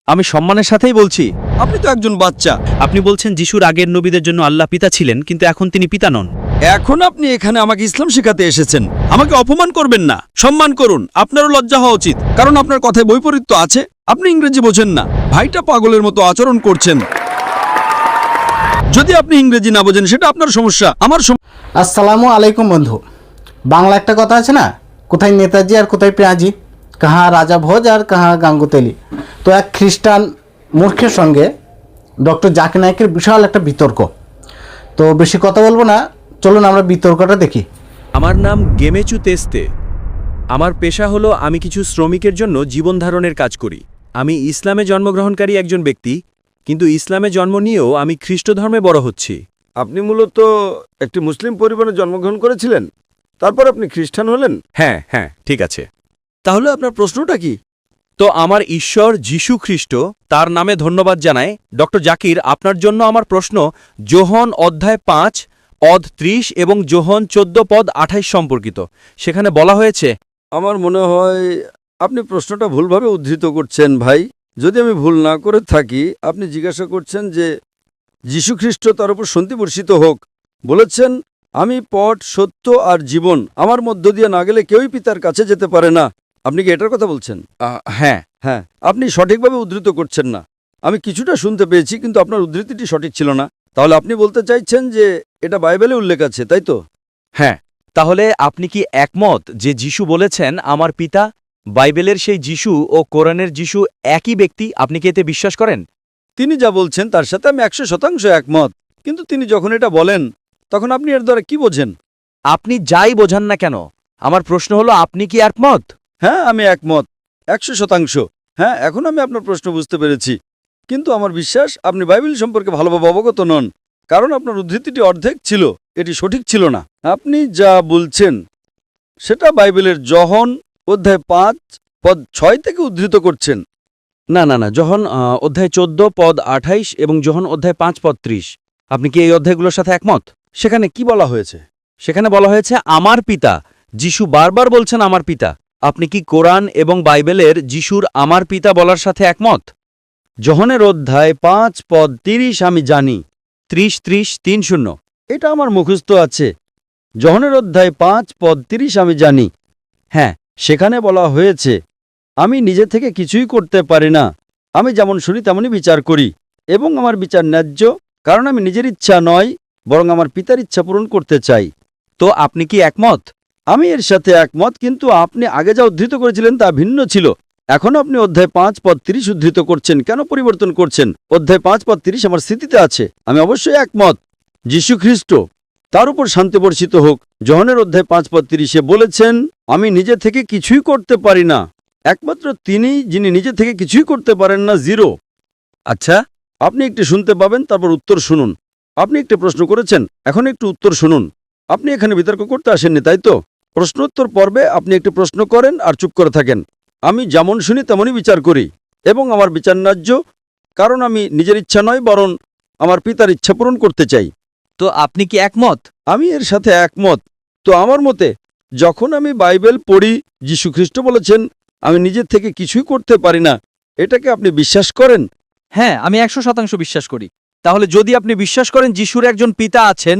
আমি সম্মানের সাথেই বলছি। আপনি তো একজন বাচ্চা। আপনি বলছেন যিশুর আগের নবীদের জন্য আল্লাহ পিতা ছিলেন, কিন্তু এখন তিনি পিতা নন। এখন আপনি এখানে আমাকে ইসলাম শেখাতে এসেছেন। আমাকে অপমান করবেন না, সম্মান করুন। আপনারও লজ্জা হওয়া উচিত, কারণ আপনার কথায় বৈপরীত্য আছে। আপনি ইংরেজি বোঝেন না, ভাইটা পাগলের মতো আচরণ করছেন। যদি আপনি ইংরেজি না বোঝেন সেটা আপনার সমস্যা, আমার আসসালামু আলাইকুম বন্ধু। বাংলা একটা কথা আছে না, কোথায় নেতাজি আর কোথায় পেঁয়াজি, কাহা রাজা ভোজ আর কাহা গাঙ্গু তেলি। তো এক খ্রিস্টান মূর্খের সঙ্গে ডক্টর জাকির নায়েকের বিশাল একটা বিতর্ক। তো বেশি কথা বলবো না, চলুন আমরা বিতর্কটা দেখি। আমার নাম গেমেচু তেস্তে। আমার পেশা হলো আমি কিছু শ্রমিকের জন্য জীবন ধারণের কাজ করি। আমি ইসলামে জন্মগ্রহণকারী একজন ব্যক্তি, কিন্তু ইসলামে জন্ম নিয়েও আমি খ্রিস্ট ধর্মে বড় হচ্ছি। আপনি মূলত একটি মুসলিম পরিবারে জন্মগ্রহণ করেছিলেন, তারপর আপনি খ্রিস্টান হলেন? হ্যাঁ হ্যাঁ, ঠিক আছে। তাহলে আপনার প্রশ্নটা কি? তো আমার ঈশ্বর যীশু খ্রিস্ট, তার নামে ধন্যবাদ জানায়। ডক্টর জাকির, আপনার জন্য আমার প্রশ্ন যোহন অধ্যায় 5 অধ্যায় 30 এবং যোহন 14 পদ 28 সম্পর্কিত। সেখানে বলা হয়েছে, আমার মনে হয় আপনি প্রশ্নটা ভুলভাবে উদ্ধৃত করছেন ভাই। যদি আমি ভুল না করে থাকি, আপনি জিজ্ঞাসা করছেন যে যীশুখ্রিস্ট তার উপর শান্তি বর্ষিত হোক বলেছেন, আমি পথ, সত্য আর জীবন, আমার মধ্য দিয়ে না গেলে কেউই পিতার কাছে যেতে পারে না। আপনি কি এটার কথা বলছেন? হ্যাঁ। হ্যাঁ, আপনি সঠিকভাবে উদ্ধৃত করছেন না। আমি কিছুটা শুনতে পেয়েছি, কিন্তু আপনার উদ্ধৃতিটি সঠিক ছিল না। তাহলে আপনি বলতে চাইছেন যে এটা বাইবেলে উল্লেখ আছে, তাই তো? হ্যাঁ। তাহলে আপনি কি একমত যে যিশু বলেছেন আমার পিতা? বাইবেলের সেই যিশু ও কোরআনের যিশু একই ব্যক্তি? আপনি কি এতে বিশ্বাস করেন? তিনি যা বলছেন তার সাথে আমি 100% একমত, কিন্তু তিনি যখন এটা বলেন তখন আপনি এর দ্বারা কি বোঝেন? আপনি যাই বোঝান না কেন, আমার প্রশ্ন হলো আপনি কি একমত? হ্যাঁ, আমি একমত 100%। হ্যাঁ, এখন আমি আপনার প্রশ্ন বুঝতে পেরেছি, কিন্তু আমার বিশ্বাস আপনি বাইবেল সম্পর্কে ভালোভাবে অবগত নন, কারণ আপনার উদ্ধৃতিটি অর্ধেক ছিল, এটি সঠিক ছিল না। আপনি যা বলছেন সেটা বাইবেলের যোহন অধ্যায় 5 পদ 6 থেকে উদ্ধৃত করছেন। না না না, যোহন অধ্যায় 14 পদ 28 এবং যোহন অধ্যায় 5 পদ 30। আপনি কি এই অধ্যায়গুলোর সাথে একমত? সেখানে কি বলা হয়েছে? সেখানে বলা হয়েছে আমার পিতা। যিশু বারবার বলছেন আমার পিতা। আপনি কি কোরআন এবং বাইবেলের যিশুর আমার পিতা বলার সাথে একমত? যোহনের অধ্যায় 5 পদ 30 আমি জানি। 30-30-30। এটা আমার মুখস্থ আছে। যোহনের অধ্যায় 5 পদ 30 আমি জানি। হ্যাঁ, সেখানে বলা হয়েছে, আমি নিজে থেকে কিছুই করতে পারি না, আমি যেমন শুনি তেমনই বিচার করি, এবং আমার বিচার ন্যায্য, কারণ আমি নিজের ইচ্ছা নয়, বরং আমার পিতার ইচ্ছা পূরণ করতে চাই। তো আপনি কি একমত? আমি এর সাথে একমত, কিন্তু আপনি আগে যা উদ্ধৃত করেছিলেন তা ভিন্ন ছিল। এখন আপনি অধ্যায় 5 পদ 30 উদ্ধৃত করছেন, কেন পরিবর্তন করছেন? অধ্যায় 5 পদ 30 আমার স্মৃতিতে আছে। আমি অবশ্যই একমত। যীশু খ্রিস্ট তার উপর শান্তি বর্ষিত হোক, যোহনের অধ্যায় 5 পদ 30 বলেছেন, আমি নিজে থেকে কিছুই করতে পারি না। একমাত্র তিনি যিনি নিজে থেকে কিছুই করতে পারেন না, জিরো। আচ্ছা, আপনি একটু শুনতে পাবেন, তারপর উত্তর শুনুন। আপনি একটি প্রশ্ন করেছেন, এখন একটু উত্তর শুনুন। আপনি এখানে বিতর্ক করতে আসেননি, তাই তো? প্রশ্নোত্তর পর্বে আপনি একটি প্রশ্ন করেন আর চুপ করে থাকেন। আমি যেমন শুনি তেমনই বিচার করি, এবং আমার বিচার ন্যায্য, কারণ আমি নিজের ইচ্ছা নয়, বরং আমার পিতার ইচ্ছা পূরণ করতে চাই। তো আপনি কি একমত? আমি এর সাথে একমত। তো আমার মতে, যখন আমি বাইবেল পড়ি, যীশু খ্রিস্ট বলেছেন, আমি নিজের থেকে কিছুই করতে পারি না, এটাকে আপনি বিশ্বাস করেন? হ্যাঁ, আমি 100% বিশ্বাস করি। তাহলে যদি আপনি বিশ্বাস করেন যিশুর একজন পিতা আছেন,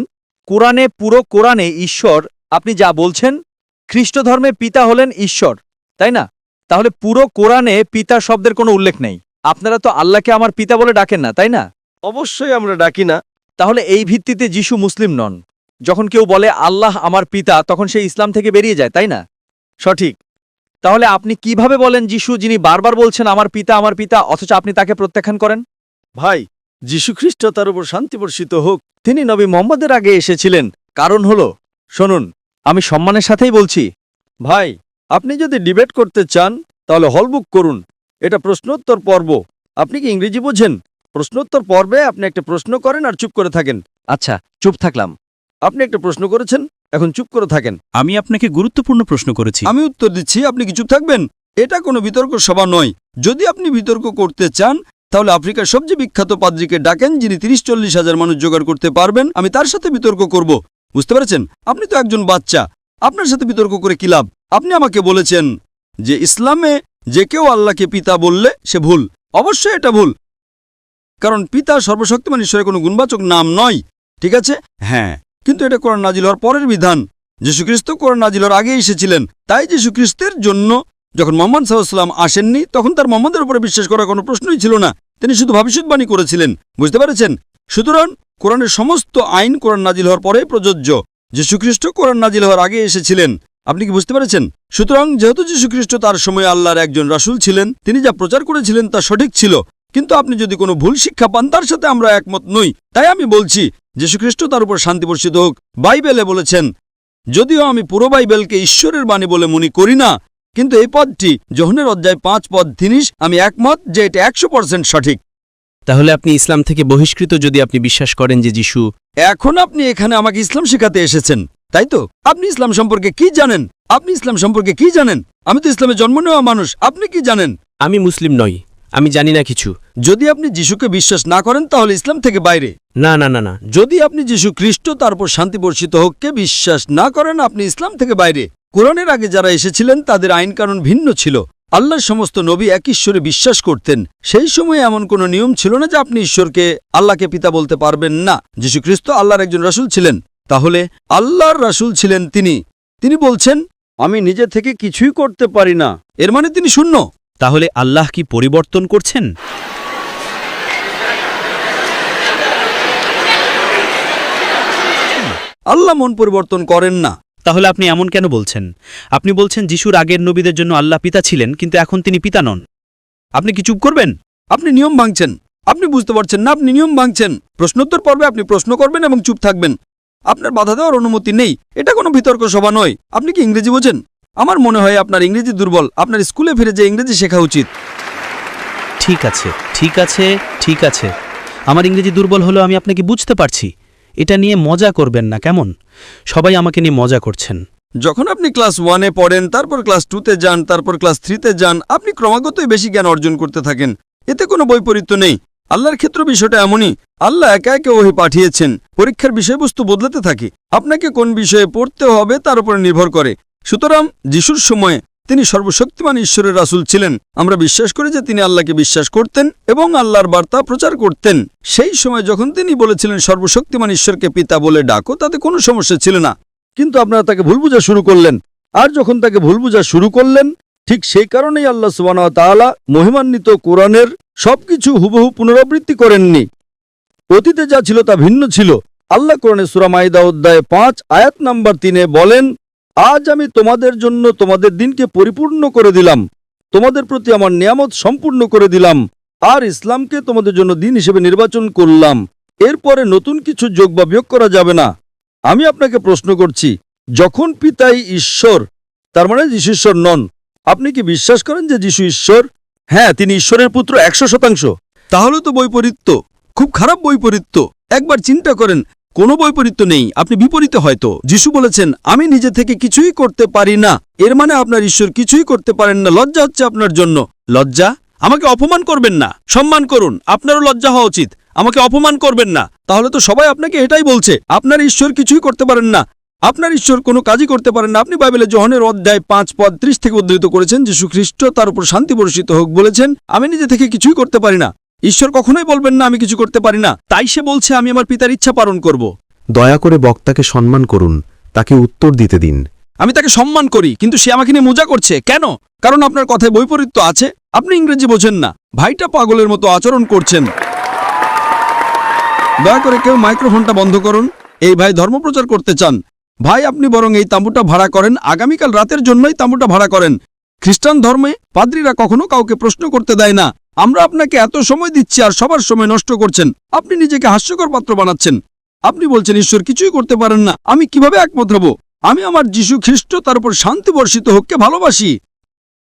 পুরো কোরআনে ঈশ্বর, আপনি যা বলছেন খ্রিস্ট ধর্মে পিতা হলেন ঈশ্বর, তাই না? তাহলে পুরো কোরআনে পিতা শব্দের কোনো উল্লেখ নেই। আপনারা তো আল্লাহকে আমার পিতা বলে ডাকেন না, তাই না? অবশ্যই আমরা ডাকি না। তাহলে এই ভিত্তিতে যিশু মুসলিম নন। যখন কেউ বলে আল্লাহ আমার পিতা, তখন সে ইসলাম থেকে বেরিয়ে যায়, তাই না? সঠিক। তাহলে আপনি কিভাবে বলেন যিশু, যিনি বারবার বলছেন আমার পিতা, অথচ আপনি তাকে প্রত্যাখ্যান করেন? ভাই, যীশু খ্রিস্ট তার উপর শান্তি বর্ষিত হোক, তিনি নবী মোহাম্মদের আগে এসেছিলেন। কারণ হলো, শুনুন, আমি সম্মানের সাথেই বলছি। ভাই, আপনি যদি ডিবেট করতে চান তাহলে হল বুক করুন। এটা প্রশ্নোত্তর পর্ব। আপনি কি ইংরেজি বোঝেন? প্রশ্নোত্তর পর্বে আপনি একটা প্রশ্ন করেন আর চুপ করে থাকেন। আচ্ছা, চুপ থাকলাম। আপনি একটা প্রশ্ন করেছেন, এখন চুপ করে থাকেন। আমি আপনাকে গুরুত্বপূর্ণ প্রশ্ন করেছি। আমি উত্তর দিচ্ছি, আপনি কি চুপ থাকবেন? এটা কোনো বিতর্ক সভা নয়। যদি আপনি বিতর্ক করতে চান তাহলে আফ্রিকার সবচেয়ে বিখ্যাত পাদ্রীকে ডাকেন, যিনি 30-40 হাজার মানুষ জোগাড় করতে পারবেন। আমি তার সাথে বিতর্ক করব। বুঝতে পেরেছেন? আপনি তো একজন বাচ্চা, আপনার সাথে বিতর্ক করে কি লাভ? আপনি আমাকে বলেছেন যে ইসলামে যে কেউ আল্লাহকে পিতা বললে সে ভুল, অবশ্যই এটা ভুল, কারণ পিতা সর্বশক্তিমান ঈশ্বরের কোনো গুণবাচক নাম নয়, ঠিক আছে? হ্যাঁ, কিন্তু এটা কোরআন নাজিল হওয়ার পরের বিধান। যীশুখ্রিস্ট কোরআন নাজিল হওয়ার আগে এসেছিলেন, তাই যীশুখ্রিস্টের জন্য যখন মোহাম্মদ সাল্লাল্লাহু আসেননি তখন তার মোহাম্মদের উপরে বিশ্বাস করার কোনো প্রশ্নই ছিল না। তিনি শুধু ভবিষ্যৎবাণী করেছিলেন, বুঝতে পেরেছেন? সুতরাং কোরআনের সমস্ত আইন কোরআন নাজিল হওয়ার পরে প্রযোজ্য। যীশুখ্রিস্ট কোরআন নাজিল হওয়ার আগে এসেছিলেন, আপনি কি বুঝতে পেরেছেন? সুতরাং যেহেতু যীশুখ্রিস্ট তার সময় আল্লাহর একজন রাসূল ছিলেন, তিনি যা প্রচার করেছিলেন তা সঠিক ছিল। কিন্তু আপনি যদি কোনো ভুল শিক্ষা পান তার সাথে আমরা একমত নই। তাই আমি বলছি যীশুখ্রিস্ট তার উপর শান্তি বর্ষিত হোক বাইবেলে বলেছেন, যদিও আমি পুরো বাইবেলকে ঈশ্বরের বাণী বলে মনে করি না, কিন্তু এই পদটি যোহনের অধ্যায় 5 পদ 30 আমি একমত যে এটা 100% সঠিক। তাহলে আপনি ইসলাম থেকে বহিষ্কৃত যদি আপনি বিশ্বাস করেন যে যিশু। এখন আপনি এখানে আমাকে ইসলাম শেখাতে এসেছেন, তাই তো? আপনি ইসলাম সম্পর্কে কি জানেন? আপনি ইসলাম সম্পর্কে কি জানেন? আমি তো ইসলামে জন্ম নেওয়া মানুষ, আপনি কি জানেন? আমি মুসলিম নই, আমি জানি না কিছু। যদি আপনি যিশুকে বিশ্বাস না করেন তাহলে ইসলাম থেকে বাইরে। না না না না, যদি আপনি যীশু খ্রিস্ট তারপর শান্তি বর্ষিত হোককে বিশ্বাস না করেন আপনি ইসলাম থেকে বাইরে। কোরআনের আগে যারা এসেছিলেন তাদের আইন কানুন ভিন্ন ছিল। আল্লাহর সমস্ত নবী এক ঈশ্বরে বিশ্বাস করতেন। সেই সময়ে এমন কোনো নিয়ম ছিল না যে আপনি ঈশ্বরকে আল্লাহকে পিতা বলতে পারবেন না। যীশু খ্রিস্ট আল্লাহর একজন রাসূল ছিলেন, তাহলে আল্লাহর রাসূল ছিলেন তিনি বলছেন আমি নিজে থেকে কিছুই করতে পারি না। এর মানে তিনি শূন্য। তাহলে আল্লাহ কি পরিবর্তন করছেন? আল্লাহ মন পরিবর্তন করেন না। তাহলে আপনি এমন কেন বলছেন? আপনি বলছেন যিশুর আগের নবীদের জন্য আল্লাহ পিতা ছিলেন, কিন্তু এখন তিনি পিতা নন। আপনি কি চুপ করবেন? আপনি নিয়ম ভাঙছেন। আপনি বুঝতে পারছেন না, আপনি নিয়ম ভাঙছেন। প্রশ্নোত্তর পর্বে আপনি প্রশ্ন করবেন এবং চুপ থাকবেন। আপনার বাধা দেওয়ার অনুমতি নেই। এটা কোনো বিতর্ক সভা নয়। আপনি কি ইংরেজি বোঝেন? আমার মনে হয় আপনার ইংরেজি দুর্বল। আপনার স্কুলে ফিরে যে ইংরেজি শেখা উচিত। ঠিক আছে ঠিক আছে ঠিক আছে, আমার ইংরেজি দুর্বল হলো আমি আপনাকে বুঝতে পারছি। এটা নিয়ে মজা করবেন না, কেমন? সবাই আমাকে নিয়ে মজা করছেন। যখন আপনি ক্লাস 1-এ পড়েন, তারপর ক্লাস 2-তে যান, তারপর ক্লাস 3-তে যান, আপনি ক্রমাগতই বেশি জ্ঞান অর্জন করতে থাকেন। এতে কোনো বৈপরীত্য নেই। আল্লাহর ক্ষেত্র বিষয়টা এমনই। আল্লাহ একা একে ওহী পাঠিয়েছেন। পরীক্ষার বিষয়বস্তু বদলাতে থাকে। আপনাকে কোন বিষয়ে পড়তে হবে তার উপরে নির্ভর করে। সুতরাং যিশুর সময়ে তিনি সর্বশক্তিমান ঈশ্বরের রাসূল ছিলেন। আমরা বিশ্বাস করি যে তিনি আল্লাহকে বিশ্বাস করতেন এবং আল্লাহর বার্তা প্রচার করতেন। সেই সময় যখন তিনি বলেছিলেন সর্বশক্তিমান ঈশ্বরকে পিতা বলে ডাকো, তাতে কোনো সমস্যা ছিল না। কিন্তু আপনারা তাকে ভুল বোঝা শুরু করলেন। আর যখন তাকে ভুল বোঝা শুরু করলেন, ঠিক সেই কারণেই আল্লাহ সুবহানাহু ওয়া তাআলা মহিমান্বিত কোরআনের সবকিছু হুবহু পুনরাবৃত্তি করেননি। অতীতে যা ছিল তা ভিন্ন ছিল। আল্লাহ কোরআনে সূরা মাইদা অধ্যায় 5 আয়াত নাম্বার 3-এ বলেন, আজ আমি তোমাদের জন্য তোমাদের দিনকে পরিপূর্ণ করে দিলাম, তোমাদের প্রতি আমার নিয়ামত সম্পূর্ণ করে দিলাম, আর ইসলামকে তোমাদের জন্য দিন হিসেবে নির্বাচন করলাম। এরপরে নতুন কিছু যোগ বা বিয়োগ করা যাবে না। আমি আপনাকে প্রশ্ন করছি, যখন পিতাই ঈশ্বর, তার মানে যিশু ঈশ্বর নন, আপনি কি বিশ্বাস করেন যে যিশু ঈশ্বর? হ্যাঁ, তিনি ঈশ্বরের পুত্র 100%। তাহলে তো বৈপরীত্য, খুব খারাপ বৈপরীত্য। একবার চিন্তা করেন, কোনো বৈপরীত্য নেই, আপনি বিপরীতে হয়তো। যিশু বলেছেন আমি নিজে থেকে কিছুই করতে পারি না, এর মানে আপনার ঈশ্বর কিছুই করতে পারেন না। লজ্জা হচ্ছে আপনার জন্য। লজ্জা? আমাকে অপমান করবেন না, সম্মান করুন। আপনারও লজ্জা হওয়া উচিত। আমাকে অপমান করবেন না। তাহলে তো সবাই আপনাকে এটাই বলছে, আপনার ঈশ্বর কিছুই করতে পারেন না, আপনার ঈশ্বর কোনো কাজই করতে পারেন না। আপনি বাইবেলে যোহনের অধ্যায় 5 পদ 30 থেকে উদ্ধৃত করেছেন, যীশু খ্রিস্ট তার উপর শান্তি বর্ষিত হোক বলেছেন, আমি নিজে থেকে কিছুই করতে পারি না। ঈশ্বর কখনোই বলবেন না আমি কিছু করতে পারি না। তাই সে বলছে আমি আমার পিতার ইচ্ছা পালন করব। দয়া করে বক্তাকে সম্মান করুন, তাকে উত্তর দিতে দিন। আমি তাকে সম্মান করি, কিন্তু সে আমাকে নিয়ে মজা করছে। কেন? কারণ আপনার কথায় বৈপরীত্য আছে। আপনি ইংরেজি বোঝেন না। ভাইটা পাগলের মতো আচরণ করছেন। দয়া করে কেউ মাইক্রোফোনটা বন্ধ করুন। এই ভাই ধর্মপ্রচার করতে চান। ভাই, আপনি বরং এই তাঁবুটা ভাড়া করেন, আগামীকাল রাতের জন্যই তাঁবুটা ভাড়া করেন। খ্রিস্টান ধর্মে পাদ্রীরা কখনো কাউকে প্রশ্ন করতে দেয় না। আমরা আপনাকে এত সময় দিচ্ছি আর সবার সময় নষ্ট করছেন। আপনি নিজেকে হাস্যকর পাত্র বানাচ্ছেন। আপনি বলছেন ঈশ্বর কিছুই করতে পারেন না। আমি কিভাবে একমত হব? আমি আমার যিশু খ্রিস্ট তার উপর শান্তি বর্ষিত হোককে ভালোবাসি।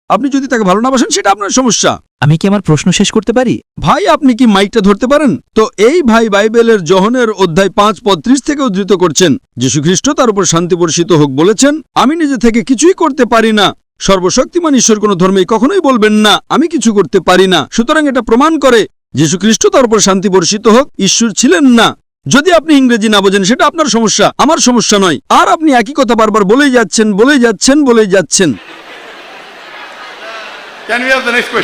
আপনি যদি তাকে ভালো না বাসেন সেটা আপনার সমস্যা। আমি কি আমার প্রশ্ন শেষ করতে পারি? ভাই, আপনি কি মাইকটা ধরতে পারেন? তো এই ভাই বাইবেলের যোহনের অধ্যায় 5 পদ 30 থেকে উদ্ধৃত করছেন, যীশু খ্রিস্ট তার উপর শান্তি বর্ষিত হোক বলেছেন, আমি নিজে থেকে কিছুই করতে পারি না। সর্বশক্তিমান ঈশ্বর কোনো ধর্মেই কখনোই বলবেন না আমি কিছু করতে পারি না। সুতরাং এটা প্রমাণ করে যীশু খ্রিস্ট তার উপর শান্তি বর্ষিত হোক ঈশ্বর ছিলেন না। যদি আপনি ইংরেজি না বোঝেন সেটা আপনার সমস্যা, আমার সমস্যা নয়। আর আপনি একই কথা বারবার বলেই যাচ্ছেন। Can we have the next question?